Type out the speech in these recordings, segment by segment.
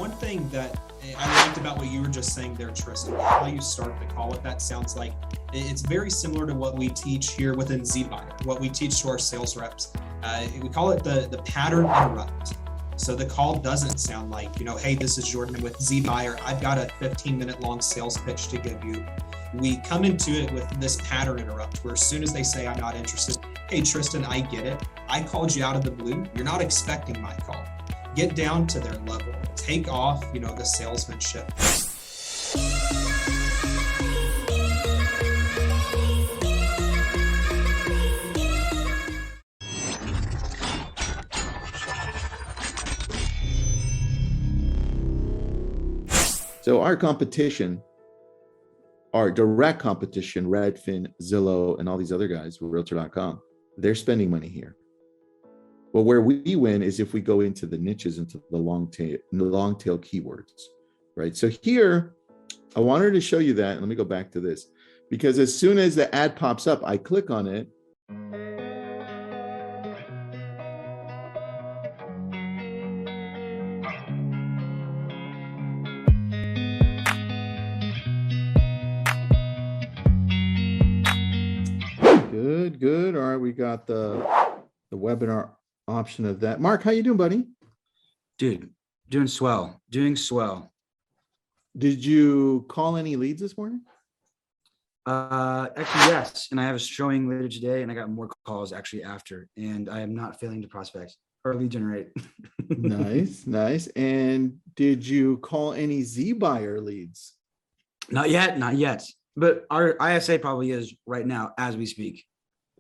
one thing that I liked about what you were just saying there, Tristan, how you start the call, that sounds like it's very similar to what we teach here within zBuyer, what we teach to our sales reps. We call it the pattern interrupt. So the call doesn't sound like, hey, this is Jordan with zBuyer. I've got a 15-minute long sales pitch to give you. We come into it with this pattern interrupt where as soon as they say, I'm not interested, hey, Tristan, I get it. I called you out of the blue. You're not expecting my call. Get down to their level. Take off, the salesmanship. So our competition, our direct competition, Redfin, Zillow, and all these other guys with Realtor.com, they're spending money here. But where we win is if we go into the niches, into the long tail keywords, right? So here, I wanted to show you that. Let me go back to this, because as soon as the ad pops up, I click on it. Good. All right, we got the webinar option of that. Mark, how you doing, buddy? Dude, doing swell. Did you call any leads this morning? Actually, yes. And I have a showing later today, and I got more calls actually after. And I am not failing to prospect or lead generate. Nice. And did you call any zBuyer leads? Not yet. But our ISA probably is right now as we speak.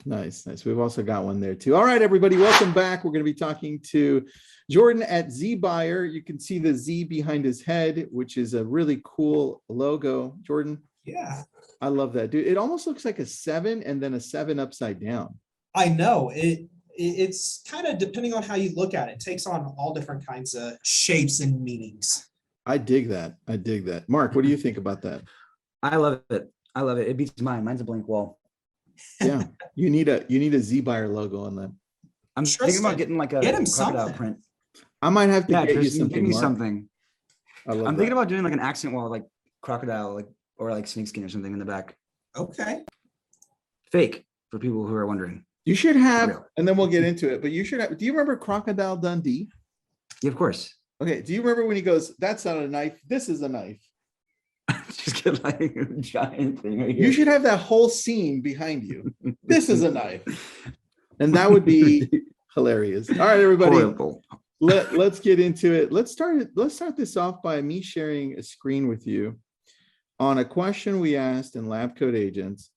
Nice. We've also got one there too. All right, everybody, welcome back. We're going to be talking to Jordan at zBuyer. You can see the Z behind his head, which is a really cool logo. Jordan? Yeah. I love that, dude. It almost looks like a 7 and then a 7 upside down. I know. It's kind of depending on how you look at it. It takes on all different kinds of shapes and meanings. I dig that. Mark, what do you think about that? I love it. It beats mine. Mine's a blank wall. Yeah, you need a zBuyer logo on that. I'm thinking about getting like a crocodile print. I might have to get you Tristan, something. Give me something. I'm thinking about doing like an accent wall, like crocodile, or like snakeskin or something in the back. Okay. Fake for people who are wondering. You should have, and then we'll get into it. But you should have. Do you remember Crocodile Dundee? Yeah, of course. Okay. Do you remember when he goes, "That's not a knife. This is a knife." Just get like a giant thing right here. You should have that whole scene behind you. This is a knife, and that would be hilarious. All right, everybody, let's get into it. Let's start this off by me sharing a screen with you on a question we asked in LabCoatAgents.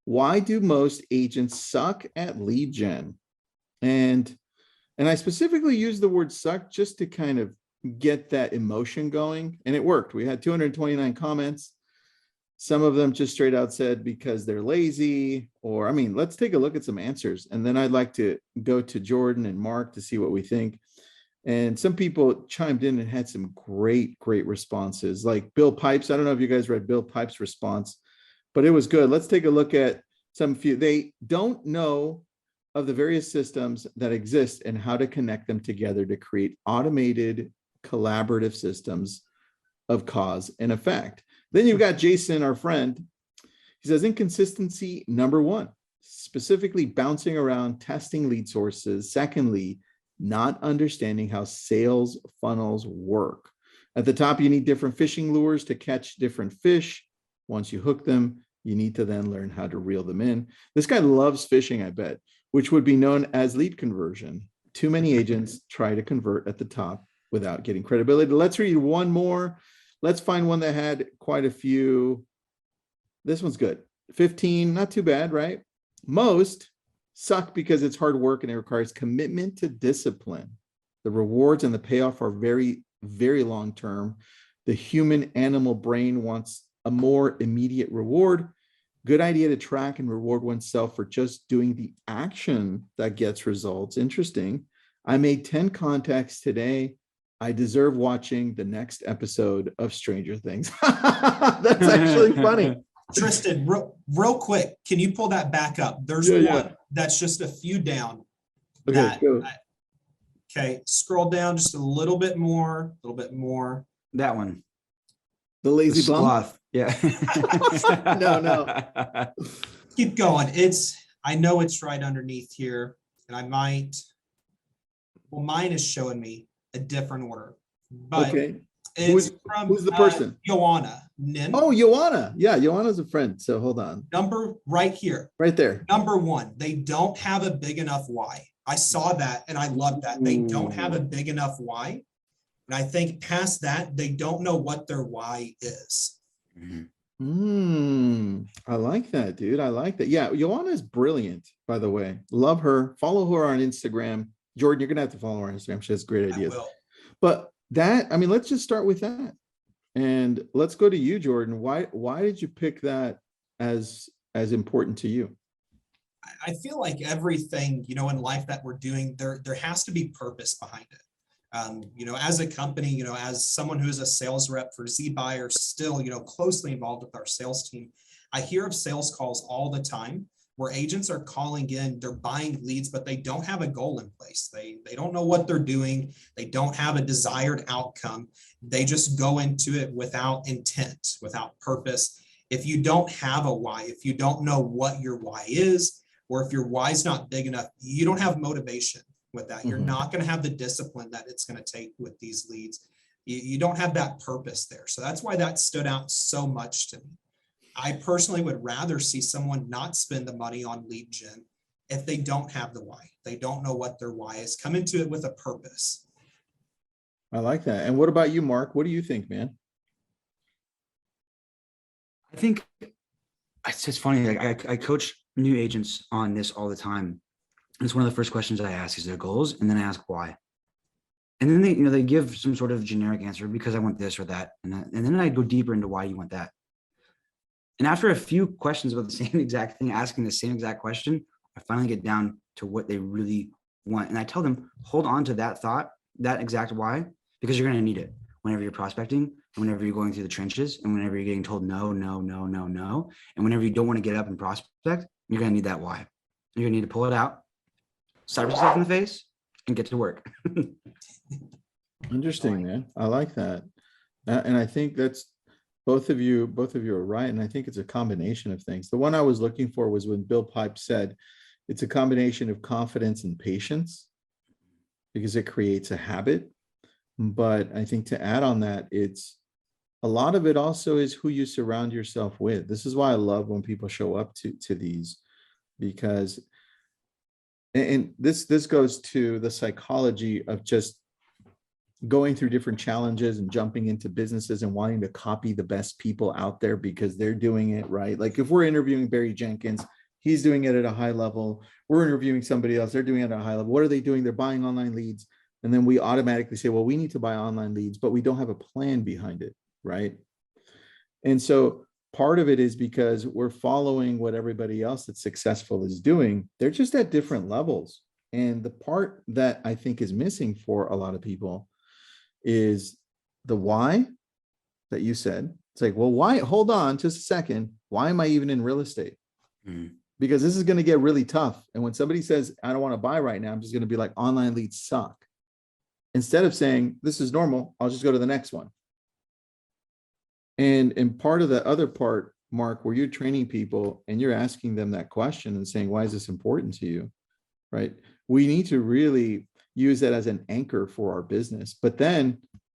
Why do most agents suck at lead gen? And I specifically use the word suck just to kind of get that emotion going, and it worked. We had 229 comments. Some of them just straight out said because they're lazy, or let's take a look at some answers, and then I'd like to go to Jordan and Mark to see what we think. And some people chimed in and had some great responses, like Bill Pipes. I don't know if you guys read Bill Pipes' response, but it was good. Let's take a look at some few. They don't know of the various systems that exist and how to connect them together to create automated collaborative systems of cause and effect. Then you've got Jason, our friend. He says inconsistency number 1, specifically bouncing around testing lead sources. Secondly, not understanding how sales funnels work. At the top, you need different fishing lures to catch different fish. Once you hook them, you need to then learn how to reel them in. This guy loves fishing, I bet, which would be known as lead conversion. Too many agents try to convert at the top without getting credibility. Let's read one more. Let's find one that had quite a few. This one's good. 15, not too bad, right? Most suck because it's hard work and it requires commitment to discipline. The rewards and the payoff are very, very long term. The human animal brain wants a more immediate reward. Good idea to track and reward oneself for just doing the action that gets results. Interesting. I made 10 contacts today. I deserve watching the next episode of Stranger Things. That's actually funny. Tristan, real quick, can you pull that back up? There's one that's just a few down. Okay, go. Okay, scroll down just a little bit more, a little bit more. That one. The lazy bum. sloth. Yeah. No. Keep going. I know it's right underneath here, and mine is showing me a different order, but Okay. it's from Who's the person? Joanna Nin. Oh, Joanna. Yeah, Joanna's a friend. So hold on. Number right here. Right there. Number one, they don't have a big enough why. I saw that and I love that. They don't have a big enough why. And I think past that, they don't know what their why is. I like that, dude. I like that. Yeah, Joanna is brilliant, by the way. Love her. Follow her on Instagram. Jordan, you're gonna have to follow her on Instagram. She has great ideas. But let's just start with that. And let's go to you, Jordan. Why did you pick that as important to you? I feel like everything, in life that we're doing, there has to be purpose behind it. As a company, as someone who is a sales rep for zBuyer, still, closely involved with our sales team, I hear of sales calls all the time where agents are calling in, they're buying leads, but they don't have a goal in place. They don't know what they're doing. They don't have a desired outcome. They just go into it without intent, without purpose. If you don't have a why, if you don't know what your why is, or if your why is not big enough, you don't have motivation with that. You're not going to have the discipline that it's going to take with these leads. You don't have that purpose there. So that's why that stood out so much to me. I personally would rather see someone not spend the money on lead gen if they don't have the why. They don't know what their why is. Come into it with a purpose. I like that. And what about you, Mark? What do you think, man? I think it's just funny. Like I coach new agents on this all the time. It's one of the first questions I ask is their goals, and then I ask why. And then they give some sort of generic answer because I want this or that, and then I go deeper into why you want that. And after a few questions about the same exact thing, asking the same exact question, I finally get down to what they really want, and I tell them, hold on to that thought, that exact why, because you're going to need it whenever you're prospecting, and whenever you're going through the trenches, and whenever you're getting told no, and whenever you don't want to get up and prospect, you're going to need that why. You're going to need to pull it out, slap yourself in the face, and get to work. Interesting, man. I like that. And I think that's both of you are right. And I think it's a combination of things. The one I was looking for was when Bill Pipe said it's a combination of confidence and patience because it creates a habit. But I think to add on that, it's a lot of it also is who you surround yourself with. This is why I love when people show up to these, because and this goes to the psychology of just going through different challenges and jumping into businesses and wanting to copy the best people out there because they're doing it right. Like if we're interviewing Barry Jenkins, he's doing it at a high level. We're interviewing somebody else, they're doing it at a high level. What are they doing? They're buying online leads. And then we automatically say, well, we need to buy online leads, but we don't have a plan behind it, right? And so part of it is because we're following what everybody else that's successful is doing. They're just at different levels. And the part that I think is missing for a lot of people is the why that you said. It's like, well, why? Hold on just a second. Why am I even in real estate? Because this is going to get really tough. And when somebody says, I don't want to buy right now, I'm just going to be like, online leads suck. Instead of saying, this is normal, I'll just go to the next one. And part of the other part, Mark, where you're training people and you're asking them that question and saying, why is this important to you? Right? We need to really use that as an anchor for our business. But then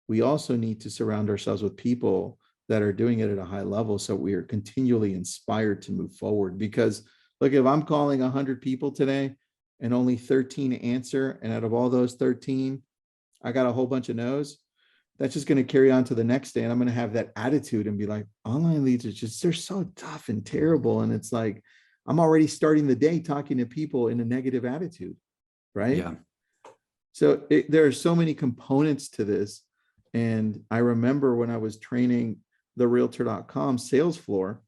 we also need to surround ourselves with people that are doing it at a high level so we are continually inspired to move forward. Because look, if I'm calling 100 people today and only 13 answer, and out of all those 13, I got a whole bunch of no's, that's just going to carry on to the next day. And I'm going to have that attitude and be like, online leads are just, they're so tough and terrible. And it's like, I'm already starting the day talking to people in a negative attitude, right? Yeah. So there are so many components to this. And I remember when I was training the realtor.com sales floor,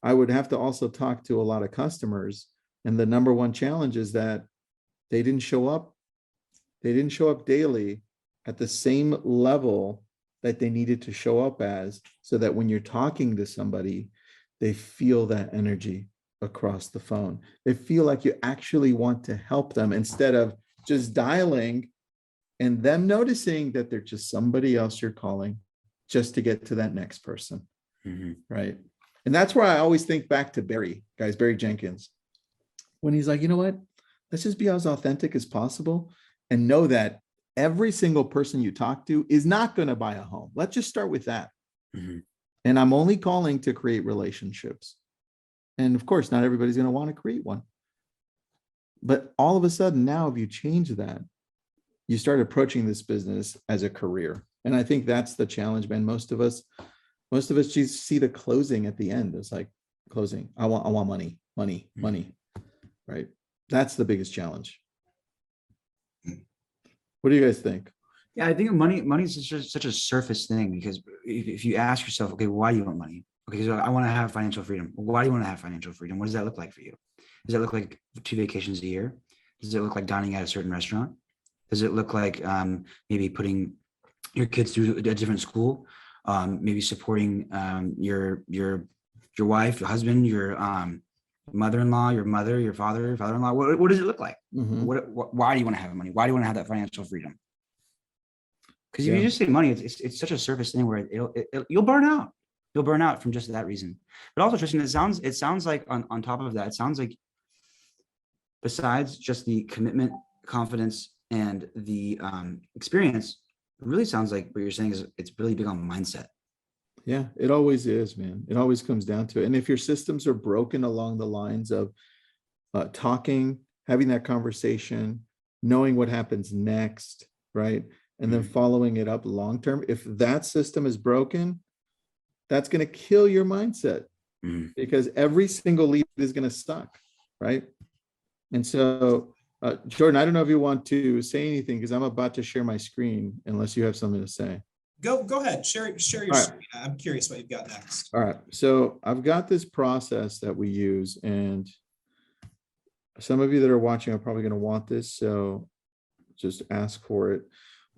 I would have to also talk to a lot of customers. And the number one challenge is that they didn't show up. They didn't show up daily at the same level that they needed to show up as, so that when you're talking to somebody, they feel that energy across the phone. They feel like you actually want to help them instead of just dialing and them noticing that they're just somebody else you're calling just to get to that next person. Right. And that's where I always think back to Barry Jenkins, when he's like, you know what, let's just be as authentic as possible and know that every single person you talk to is not going to buy a home. Let's just start with that. And I'm only calling to create relationships. And of course, not everybody's going to want to create one. But all of a sudden now, if you change that, you start approaching this business as a career. And I think that's the challenge, man. Most of us just see the closing at the end. It's like closing. I want money, right? That's the biggest challenge. What do you guys think? Yeah, I think money is just such a surface thing, because if you ask yourself, okay, why do you want money? Okay, so I want to have financial freedom. Why do you want to have financial freedom? What does that look like for you? Does that look like 2 vacations a year? Does it look like dining at a certain restaurant? Does it look like maybe putting your kids through a different school? Maybe supporting your wife, your husband, your mother-in-law, your mother, your father-in-law. What does it look like? Why do you want to have money? Why do you want to have that financial freedom? Because if you just say money, it's such a surface thing where you'll burn out. You'll burn out from just that reason. But also, Tristan, it sounds like on top of that, it sounds like besides just the commitment, confidence, and the experience, it really sounds like what you're saying is it's really big on mindset. Yeah, it always is, man. It always comes down to it. And if your systems are broken along the lines of talking, having that conversation, knowing what happens next, right? And then following it up long term, if that system is broken, that's going to kill your mindset, because every single lead is going to suck, right? And so, Jordan, I don't know if you want to say anything, because I'm about to share my screen, unless you have something to say. Go ahead. Share your screen. I'm curious what you've got next. All right. So I've got this process that we use, and some of you that are watching are probably going to want this. So just ask for it.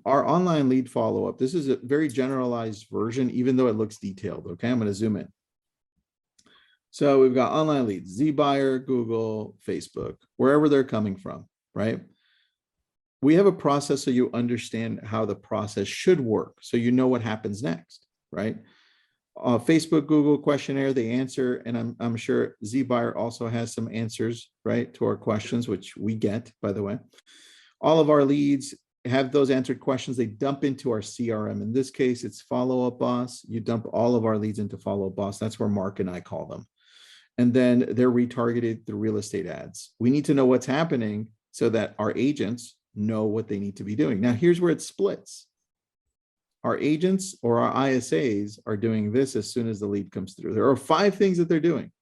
Our online lead follow-up. This is a very generalized version, even though it looks detailed. Okay. I'm going to zoom in. So we've got online leads, zBuyer, Google, Facebook, wherever they're coming from, right? We have a process so you understand how the process should work, so you know what happens next, right? Facebook, Google questionnaire, they answer, and I'm sure zBuyer also has some answers, right, to our questions, which we get, by the way. All of our leads have those answered questions. They dump into our CRM. In this case, it's Follow Up Boss. You dump all of our leads into Follow Up Boss. That's where Mark and I call them. And then they're retargeted through real estate ads. We need to know what's happening so that our agents know what they need to be doing. Now, here's where it splits. Our agents or our ISAs are doing this as soon as the lead comes through. There are 5 things that they're doing,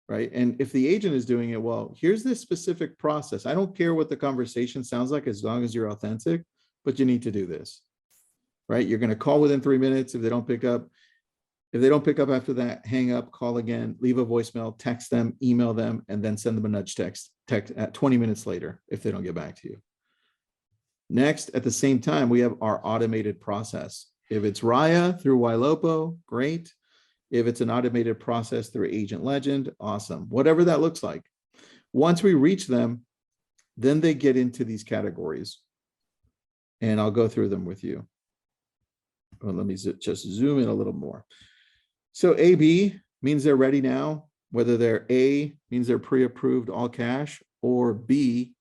right? And if the agent is doing it, well, here's this specific process. I don't care what the conversation sounds like as long as you're authentic, but you need to do this, right? You're going to call within 3 minutes. If they don't pick up, after that, hang up, call again, leave a voicemail, text them, email them, and then send them a nudge text at 20 minutes later if they don't get back to you. Next, at the same time, we have our automated process. If it's Raya through Ylopo, great. If it's an automated process through Agent Legend, awesome. Whatever that looks like. Once we reach them, then they get into these categories. And I'll go through them with you. Well, let me just zoom in a little more. So AB means they're ready now, whether they're A means they're pre-approved all cash, or B,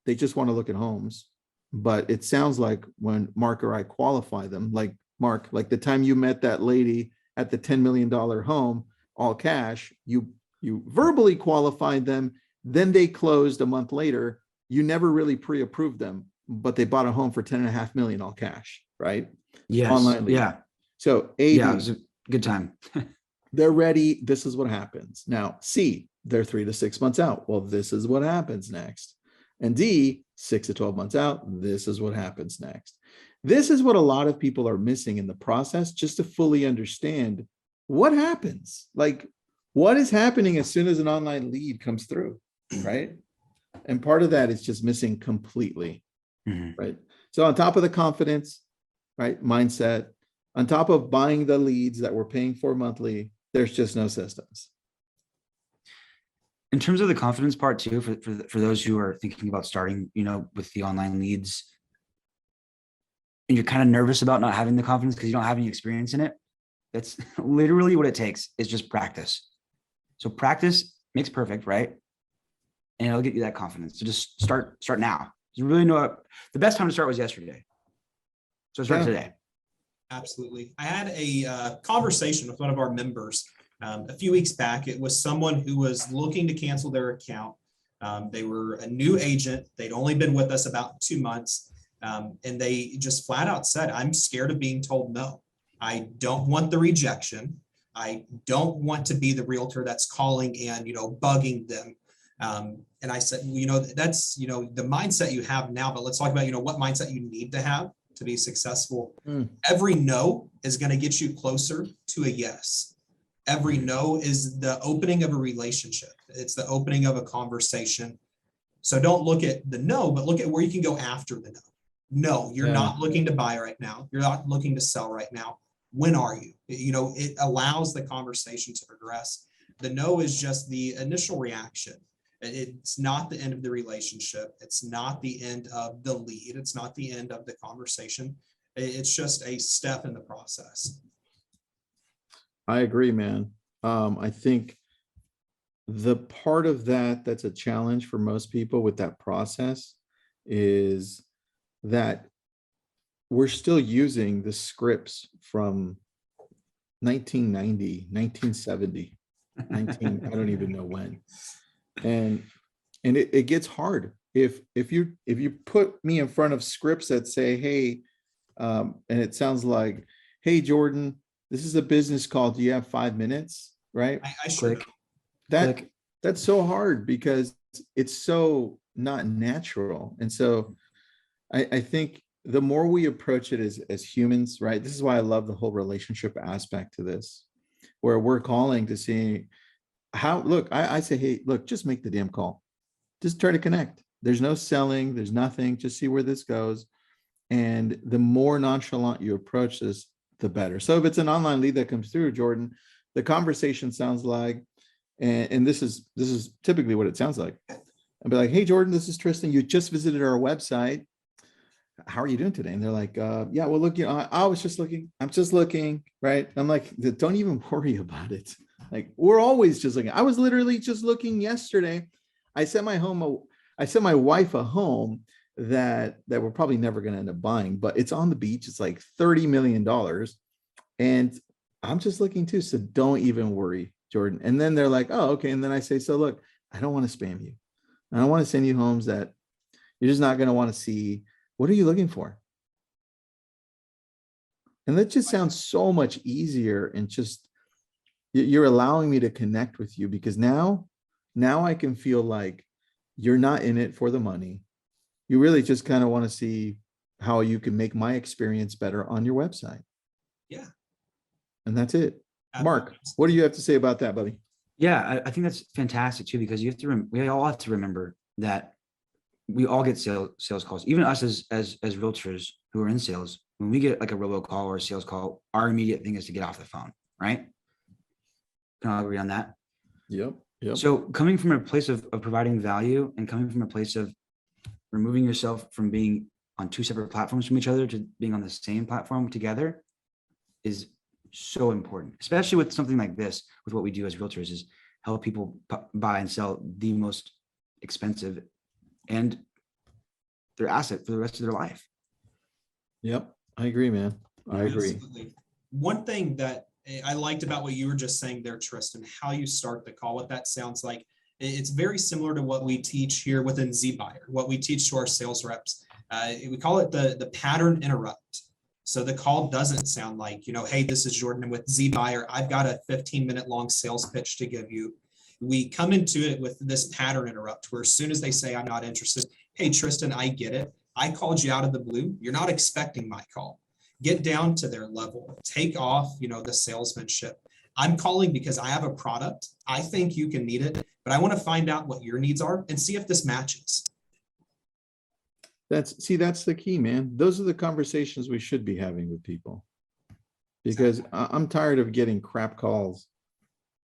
they just want to look at homes. But it sounds like when Mark or I qualify them, like Mark, like the time you met that lady at the $10 million home, all cash, you verbally qualified them, then they closed a month later. You never really pre-approved them, but they bought a home for $10.5 million all cash, right? Yes. Online lead. Yeah. So A, yeah, it was a good time. They're ready. This is what happens. Now, C, they're 3 to 6 months out. Well, this is what happens next. And D, 6 to 12 months out. This is what happens next. This is what a lot of people are missing in the process, just to fully understand what happens. Like, what is happening as soon as an online lead comes through, right? And part of that is just missing completely, right? So on top of the confidence, right, mindset, on top of buying the leads that we're paying for monthly, there's just no systems. In terms of the confidence part too, for those who are thinking about starting, with the online leads, and you're kind of nervous about not having the confidence because you don't have any experience in it, that's literally what it takes, is just practice. So practice makes perfect, right? And it'll get you that confidence. So just start now. You really know the best time to start was yesterday. So start today. Absolutely. I had a conversation with one of our members a few weeks back. It was someone who was looking to cancel their account. They were a new agent. They'd only been with us about 2 months. And they just flat out said, I'm scared of being told no. I don't want the rejection. I don't want to be the realtor that's calling and, bugging them. And I said, that's, the mindset you have now, but let's talk about, what mindset you need to have to be successful. Every no is going to get you closer to a yes. Every no is the opening of a relationship. It's the opening of a conversation. So don't look at the no, but look at where you can go after the no. No, you're not looking to buy right now. You're not looking to sell right now. When are you? It allows the conversation to progress. The no is just the initial reaction. It's not the end of the relationship. It's not the end of the lead. It's not the end of the conversation. It's just a step in the process. I agree, man. I think the part of that's a challenge for most people with that process is that we're still using the scripts from 1990, 1970, I don't even know when. And it gets hard if you put me in front of scripts that say, hey, and it sounds like, hey, Jordan, this is a business call. Do you have 5 minutes? Right? I sure that's so hard because it's so not natural. And so I think the more we approach it as humans, right? This is why I love the whole relationship aspect to this, where we're calling to see how, look, I say, hey, look, just make the damn call. Just try to connect. There's no selling. There's nothing. Just see where this goes. And the more nonchalant you approach this, the better. So if it's an online lead that comes through, Jordan, the conversation sounds like, and this is typically what it sounds like. I'll be like, hey, Jordan, this is Tristan. You just visited our website. How are you doing today? And they're like, yeah, well, look, I was just looking. I'm just looking, right? I'm like, don't even worry about it. Like, we're always just looking. I was literally just looking yesterday. I sent my wife a home that we're probably never going to end up buying, but it's on the beach. It's like $30 million. And I'm just looking too. So don't even worry, Jordan. And then they're like, oh, okay. And then I say, so look, I don't want to spam you. I don't want to send you homes that you're just not going to want to see. What are you looking for? And that just sounds so much easier, and just you're allowing me to connect with you, because now I can feel like you're not in it for the money. You really just kind of want to see how you can make my experience better on your website. Yeah. And that's it. Mark, what do you have to say about that, buddy? Yeah, I think that's fantastic too, because we all have to remember that we all get sales calls, even us as realtors who are in sales. When we get like a robocall or a sales call, our immediate thing is to get off the phone, right? Can I agree on that? Yep. So coming from a place of providing value, and coming from a place of removing yourself from being on two separate platforms from each other to being on the same platform together, is so important, especially with something like this. With what we do as realtors is help people buy and sell the most expensive and their asset for the rest of their life. Yep. I agree, man. I agree. Absolutely. One thing that I liked about what you were just saying there, Tristan, how you start the call, what that sounds like, it's very similar to what we teach here within zBuyer, what we teach to our sales reps. We call it the pattern interrupt. So the call doesn't sound like, hey, this is Jordan with zBuyer. I've got a 15-minute long sales pitch to give you. We come into it with this pattern interrupt, where as soon as they say, I'm not interested, hey, Tristan, I get it. I called you out of the blue. You're not expecting my call. Get down to their level. Take off, the salesmanship. I'm calling because I have a product. I think you can need it, but I want to find out what your needs are and see if this matches. That's the key, man. Those are the conversations we should be having with people, because I'm tired of getting crap calls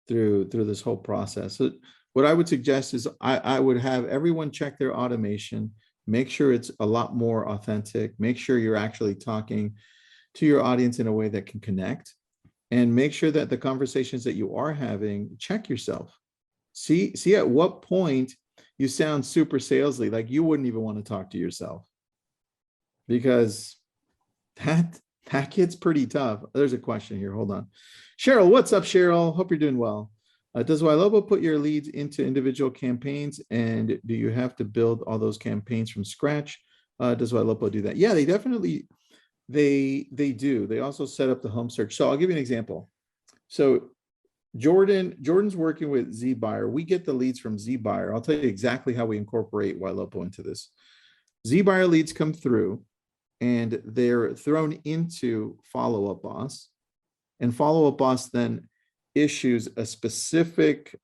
through this whole process. So what I would suggest is I would have everyone check their automation, Make sure it's a lot more authentic. Make sure you're actually talking to your audience in a way that can connect, and make sure that the conversations that you are having, check yourself. See at what point you sound super salesy, like you wouldn't even want to talk to yourself, because that gets pretty tough. There's a question here. Hold on. Cheryl, what's up, Cheryl? Hope you're doing well. Does Ylopo put your leads into individual campaigns, and do you have to build all those campaigns from scratch? Does Ylopo do that? Yeah, they definitely, they do. They also set up the home search. So I'll give you an example. So Jordan's working with zBuyer. We get the leads from zBuyer. I'll tell you exactly how we incorporate Ylopo into this. zBuyer leads come through, and they're thrown into Follow Up Boss, and Follow Up Boss then issues a specific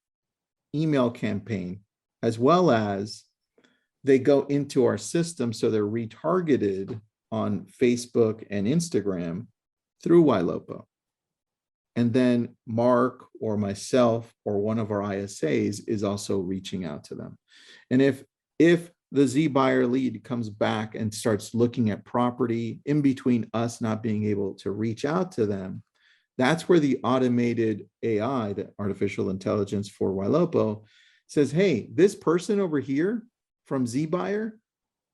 email campaign, as well as they go into our system, so they're retargeted on Facebook and Instagram through Ylopo. And then Mark or myself or one of our ISAs is also reaching out to them. And if the zBuyer lead comes back and starts looking at property in between us not being able to reach out to them, that's where the automated AI, the artificial intelligence for Ylopo, says, hey, this person over here from zBuyer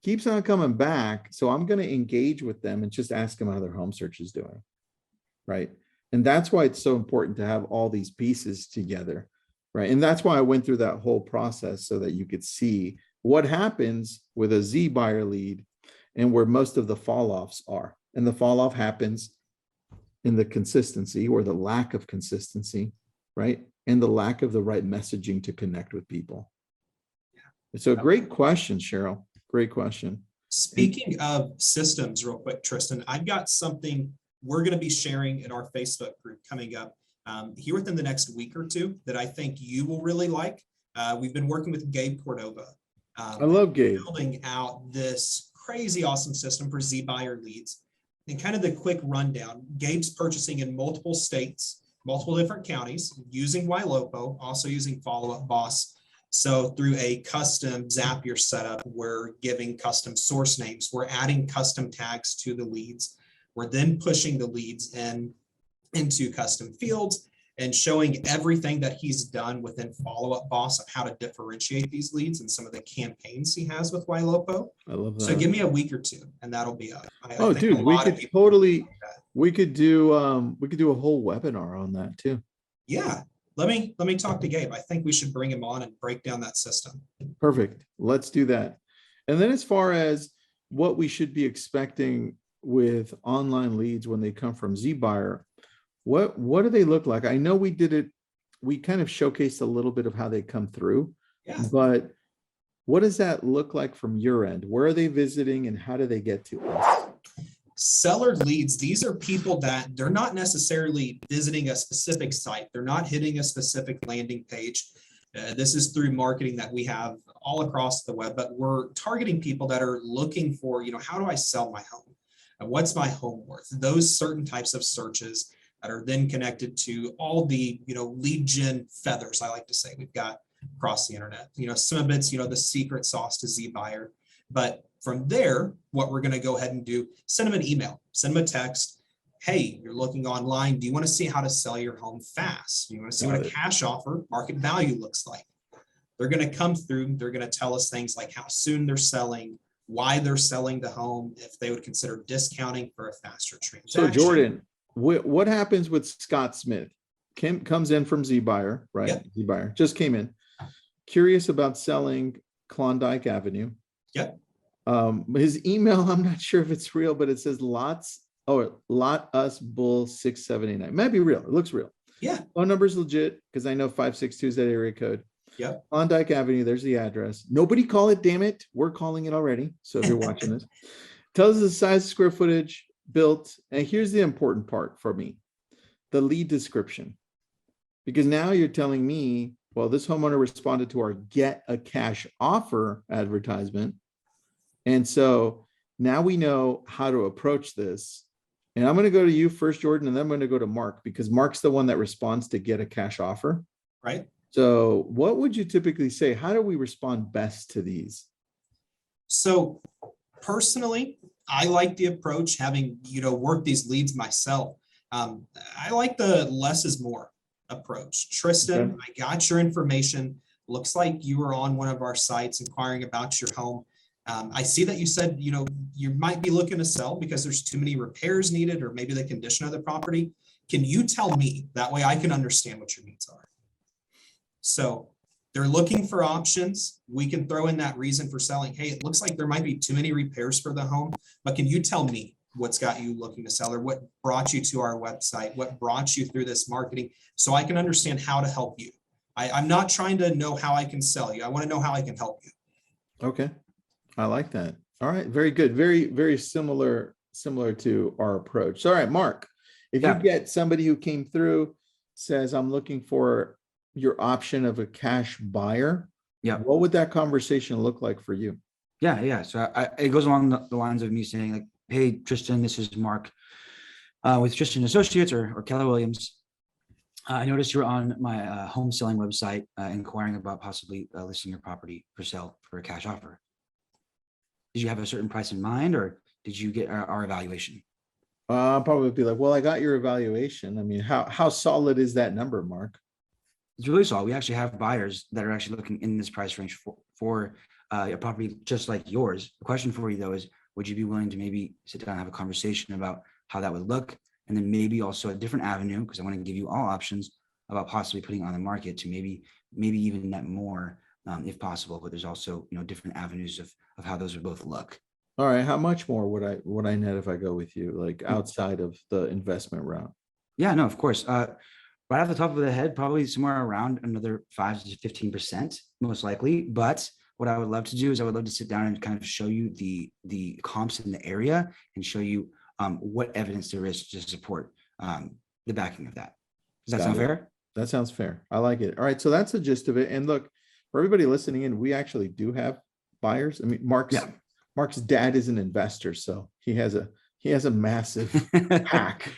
keeps on coming back, so I'm going to engage with them and just ask them how their home search is doing, right? And that's why it's so important to have all these pieces together, right? And that's why I went through that whole process, so that you could see what happens with a zBuyer lead and where most of the fall-offs are. And the fall-off happens in the consistency or the lack of consistency, right? And the lack of the right messaging to connect with people. So great question, Cheryl. Great question. Speaking of systems, real quick, Tristan, I've got something we're going to be sharing in our Facebook group coming up here within the next week or two that I think you will really like. We've been working with Gabe Cordova. I love Gabe. Building out this crazy awesome system for zBuyer leads. And kind of the quick rundown, Gabe's purchasing in multiple states, multiple different counties, using Ylopo, also using Follow Up Boss. So through a custom Zapier setup, we're giving custom source names. We're adding custom tags to the leads. We're then pushing the leads into custom fields and showing everything that he's done within Follow Up Boss of how to differentiate these leads and some of the campaigns he has with Ylopo. I love that. So give me a week or two, and that'll be up. Oh, dude, we could totally, we could do a whole webinar on that too. Yeah, let me talk to Gabe. I think we should bring him on and break down that system. Perfect. Let's do that. And then as far as what we should be expecting with online leads when they come from zBuyer, what do they look like? I know we did it, we kind of showcased a little bit of how they come through, but what does that look like from your end? Where are they visiting and how do they get to us? Seller leads, these are people that they're not necessarily visiting a specific site. They're not hitting a specific landing page. This is through marketing that we have all across the web, but we're targeting people that are looking for, how do I sell my home? And what's my home worth? Those certain types of searches that are then connected to all the, lead gen feathers, I like to say, we've got across the internet. Some of it's, the secret sauce to zBuyer. But from there, what we're going to go ahead and do, send them an email, send them a text. Hey, you're looking online. Do you want to see how to sell your home fast? Do you want to see what a cash offer market value looks like? They're going to come through. They're going to tell us things like how soon they're selling, why they're selling the home, if they would consider discounting for a faster transaction. So Jordan, what happens with Scott Smith? Kim comes in from zBuyer, right? Yep. zBuyer just came in. Curious about selling Klondike Avenue. Yep. His email, I'm not sure if it's real, but it says lot us bull 6789. Might be real. It looks real. Yeah. Phone number's legit because I know 562 is that area code. Yep. Klondike Avenue, there's the address. Nobody call it, damn it. We're calling it already. So if you're watching this, tells us the size, square footage, built. And here's the important part for me, the lead description. Because now you're telling me, well, this homeowner responded to our get a cash offer advertisement. And so now we know how to approach this. And I'm going to go to you first, Jordan, and then I'm going to go to Mark because Mark's the one that responds to get a cash offer. Right. So what would you typically say? How do we respond best to these? So personally, I like the approach, having, worked these leads myself. I like the less is more approach. Tristan, Okay. I got your information. Looks like you were on one of our sites inquiring about your home. I see that you said, you might be looking to sell because there's too many repairs needed, or maybe the condition of the property. Can you tell me? That way I can understand what your needs are. So they're looking for options. We can throw in that reason for selling. Hey, it looks like there might be too many repairs for the home, but can you tell me what's got you looking to sell, or what brought you to our website? What brought you through this marketing, so I can understand how to help you? I'm not trying to know how I can sell you. I want to know how I can help you. Okay. I like that. All right. Very good. Very, very similar to our approach. So, all right, Mark, if you get somebody who came through, says, I'm looking for your option of a cash buyer, what would that conversation look like for you? So it goes along the lines of me saying, like, hey, Tristan, this is Mark with Tristan Associates or Keller Williams. I noticed you're on my home selling website inquiring about possibly listing your property for sale for a cash offer. Did you have a certain price in mind, or did you get our evaluation? I'll probably be like, well, I got your evaluation. I mean, how solid is that number, Mark? It's really solid. We actually have buyers that are actually looking in this price range for a property just like yours. The question for you, though, is would you be willing to maybe sit down and have a conversation about how that would look? And then maybe also a different avenue, because I want to give you all options about possibly putting on the market to maybe even net more if possible. But there's also, different avenues of how those would both look. All right. How much more would I net if I go with you, like outside of the investment route? Yeah, no, of course. Right off the top of the head, probably somewhere around another 5 to 15%, most likely. But what I would love to do is I would love to sit down and kind of show you the comps in the area and show you what evidence there is to support the backing of that. Does that sound fair? That sounds fair. I like it. All right. So that's the gist of it. And look, for everybody listening in, we actually do have buyers. I mean, Mark's dad is an investor, so he has a massive pack.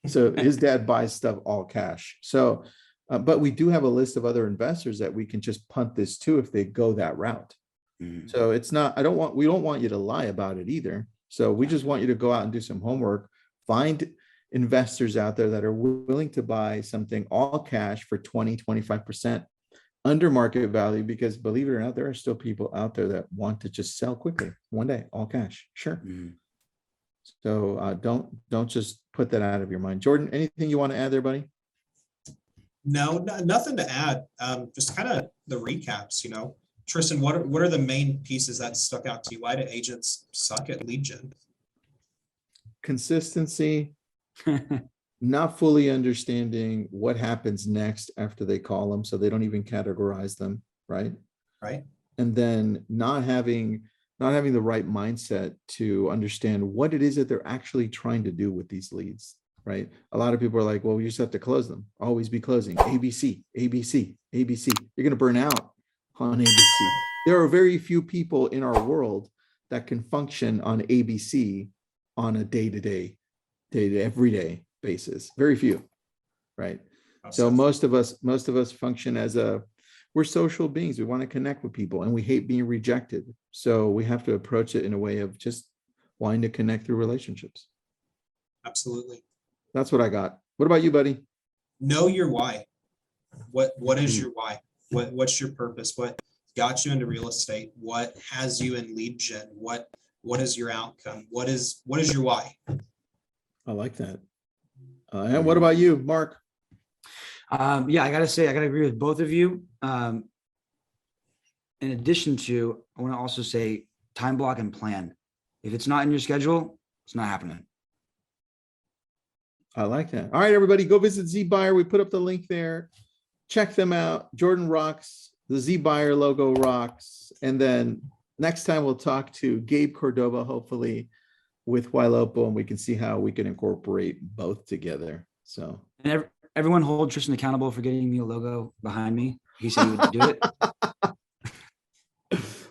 So his dad buys stuff all cash. So, but we do have a list of other investors that we can just punt this to if they go that route. Mm-hmm. So it's not, we don't want you to lie about it either. So we just want you to go out and do some homework, find investors out there that are willing to buy something all cash for 20, 25% under market value, because believe it or not, there are still people out there that want to just sell quickly one day, all cash. Sure. Mm-hmm. So don't just put that out of your mind. Jordan, anything you want to add there, buddy? No, nothing to add. Just kind of the recaps, Tristan, what are the main pieces that stuck out to you? Why do agents suck at lead gen? Consistency, not fully understanding what happens next after they call them, so they don't even categorize them, right? Right. And then not having the right mindset to understand what it is that they're actually trying to do with these leads, right? A lot of people are like, well, we just have to close them. Always be closing. ABC, ABC, ABC. You're going to burn out on ABC. There are very few people in our world that can function on ABC on a day-to-day, everyday basis. Very few, right? So most of us function as we're social beings. We want to connect with people and we hate being rejected. So we have to approach it in a way of just wanting to connect through relationships. Absolutely. That's what I got. What about you, buddy? Know your why. What is your why? What's your purpose? What got you into real estate? What has you in lead gen? What is your outcome? What is your why? I like that. And what about you, Mark? I gotta agree with both of you. In addition to, I want to also say time block and plan. If it's not in your schedule, it's not happening. I like that. All right, everybody, go visit zBuyer. We put up the link there. Check them out. Jordan rocks. The zBuyer logo rocks. And then next time we'll talk to Gabe Cordova, hopefully with Wailopo, and we can see how we can incorporate both together. So, and everyone hold Tristan accountable for getting me a logo behind me. He said he would do it.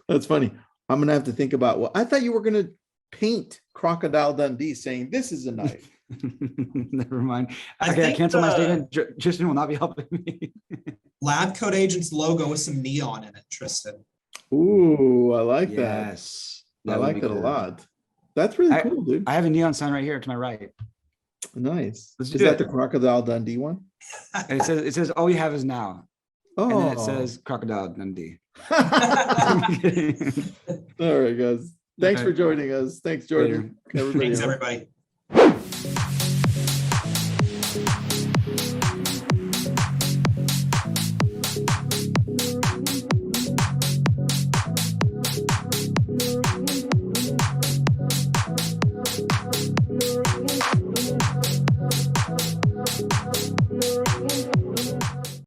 That's funny. I'm gonna have to think about. Well, I thought you were gonna paint Crocodile Dundee, saying this is a knife. Never mind. I cancel my statement. Tristan will not be helping me. LabCoatAgents logo with some neon in it, Tristan. Ooh, I like that. Yes. I That would like be that a good. lot. That's really cool, dude. I have a neon sign right here to my right. Nice. Let's Is do that it. the Crocodile Dundee one? And it says all we have is now. Oh. And then it says Crocodile Dundee. All right, guys. Thanks for joining us. Thanks, Jordan. Later. Everybody Thanks, else. everybody.